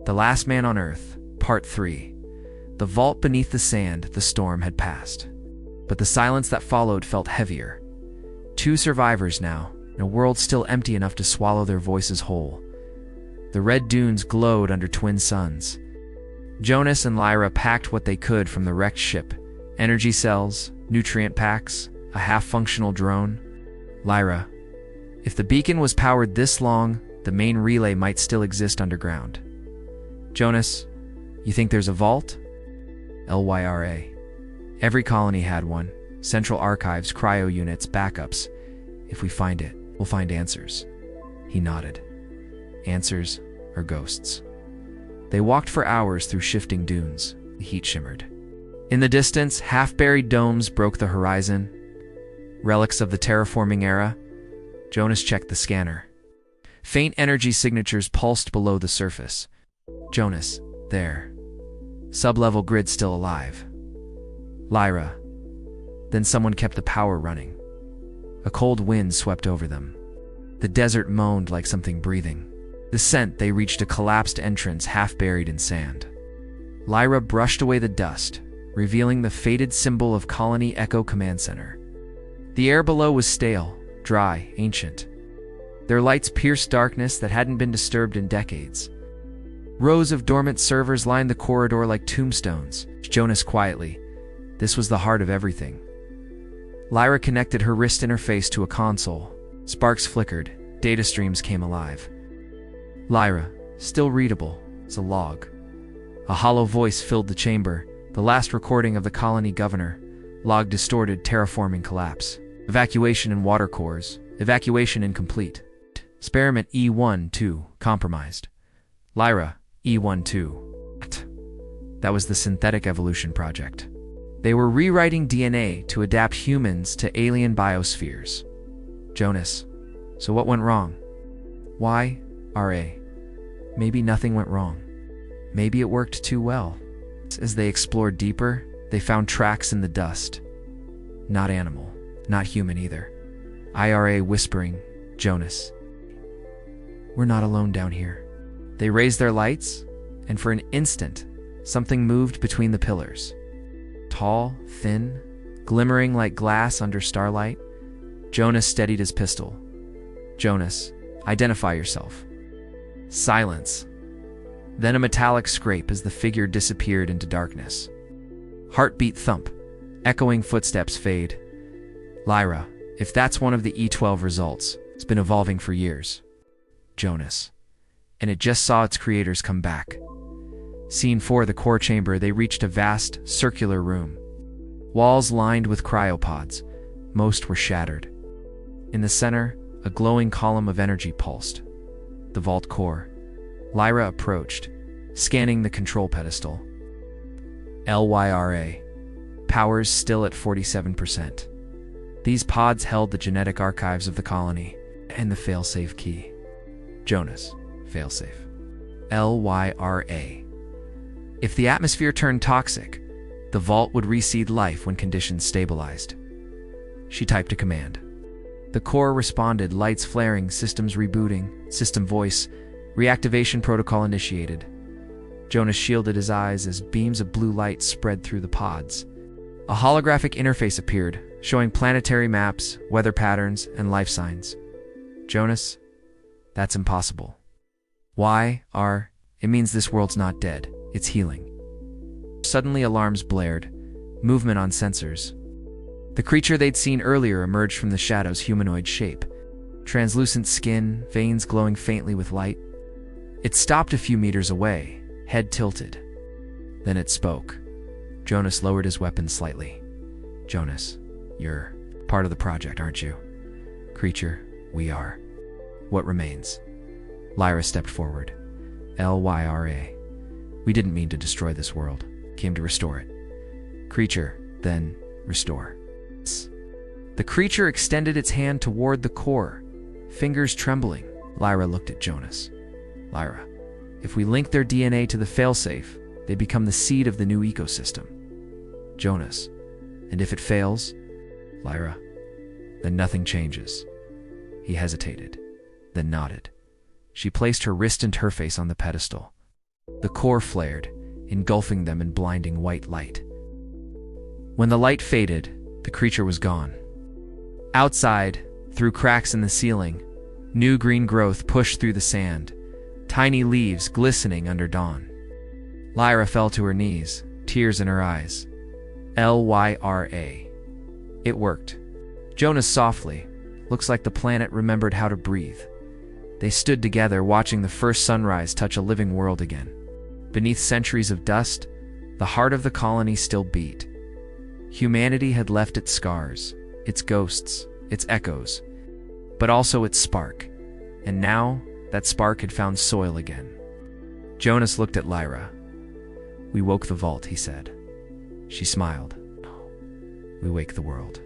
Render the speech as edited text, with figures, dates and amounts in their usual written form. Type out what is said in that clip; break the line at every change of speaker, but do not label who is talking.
The Last Man on Earth, Part 3. The vault beneath the sand, the storm had passed. But the silence that followed felt heavier. 2 survivors now, in a world still empty enough to swallow their voices whole. The red dunes glowed under twin suns. Jonas and Lyra packed what they could from the wrecked ship. Energy cells, nutrient packs, a half-functional drone. Lyra, if the beacon was powered this long, the main relay might still exist underground. Jonas, you think there's a vault? Lyra. Every colony had one. Central archives, cryo units, backups. If we find it, we'll find answers. He nodded. Answers or ghosts. They walked for hours through shifting dunes. The heat shimmered. In the distance, half-buried domes broke the horizon. Relics of the terraforming era. Jonas checked the scanner. Faint energy signatures pulsed below the surface. Jonas, there. Sub-level grid still alive. Lyra. Then someone kept the power running. A cold wind swept over them. The desert moaned like something breathing. The scent, they reached a collapsed entrance half buried in sand. Lyra brushed away the dust, revealing the faded symbol of Colony Echo Command Center. The air below was stale, dry, ancient. Their lights pierced darkness that hadn't been disturbed in decades. Rows of dormant servers lined the corridor like tombstones. Jonas quietly. This was the heart of everything. Lyra connected her wrist interface to a console. Sparks flickered. Data streams came alive. Lyra, still readable, as a log. A hollow voice filled the chamber, the last recording of the colony governor. Log distorted, terraforming collapse. Evacuation in water cores. Evacuation incomplete. Experiment E1-2, compromised. Lyra, E1-2. That was the Synthetic Evolution Project. They were rewriting DNA to adapt humans to alien biospheres. Jonas, so what went wrong? Why? R.A. Maybe nothing went wrong. Maybe it worked too well. As they explored deeper, they found tracks in the dust. Not animal, not human either. IRA whispering, Jonas. We're not alone down here. They raised their lights, and for an instant, something moved between the pillars. Tall, thin, glimmering like glass under starlight. Jonas steadied his pistol. Jonas, identify yourself. Silence. Then a metallic scrape as the figure disappeared into darkness. Heartbeat thump. Echoing footsteps fade. Lyra, if that's one of the E12 results, it's been evolving for years. Jonas. And it just saw its creators come back. Scene 4, the core chamber, they reached a vast, circular room. Walls lined with cryopods. Most were shattered. In the center, a glowing column of energy pulsed. The vault core. Lyra approached, scanning the control pedestal. Lyra. Powers still at 47%. These pods held the genetic archives of the colony, and the failsafe key. Jonas, failsafe. Lyra. If the atmosphere turned toxic, the vault would reseed life when conditions stabilized. She typed a command. The core responded, lights flaring, systems rebooting, system voice, reactivation protocol initiated. Jonas shielded his eyes as beams of blue light spread through the pods. A holographic interface appeared, showing planetary maps, weather patterns, and life signs. Jonas, that's impossible. Why? It means this world's not dead, it's healing. Suddenly alarms blared, movement on sensors. The creature they'd seen earlier emerged from the shadow's humanoid shape. Translucent skin, veins glowing faintly with light. It stopped a few meters away, head tilted. Then it spoke. Jonas lowered his weapon slightly. Jonas, you're part of the project, aren't you? Creature, we are. What remains? Lyra stepped forward. Lyra. We didn't mean to destroy this world. Came to restore it. Creature, then restore. The creature extended its hand toward the core, fingers trembling. Lyra looked at Jonas. Lyra, if we link their DNA to the failsafe, they become the seed of the new ecosystem. Jonas, and if it fails? Lyra, then nothing changes. He hesitated, then nodded. She placed her wrist and her face on the pedestal. The core flared, engulfing them in blinding white light. When the light faded, the creature was gone. Outside, through cracks in the ceiling, new green growth pushed through the sand, tiny leaves glistening under dawn. Lyra fell to her knees, tears in her eyes. Lyra. It worked. Jonas softly. Looks like the planet remembered how to breathe. They stood together, watching the first sunrise touch a living world again. Beneath centuries of dust, the heart of the colony still beat. Humanity had left its scars, its ghosts, its echoes, but also its spark. And now, that spark had found soil again. Jonas looked at Lyra. "We woke the vault," he said. She smiled. "We wake the world."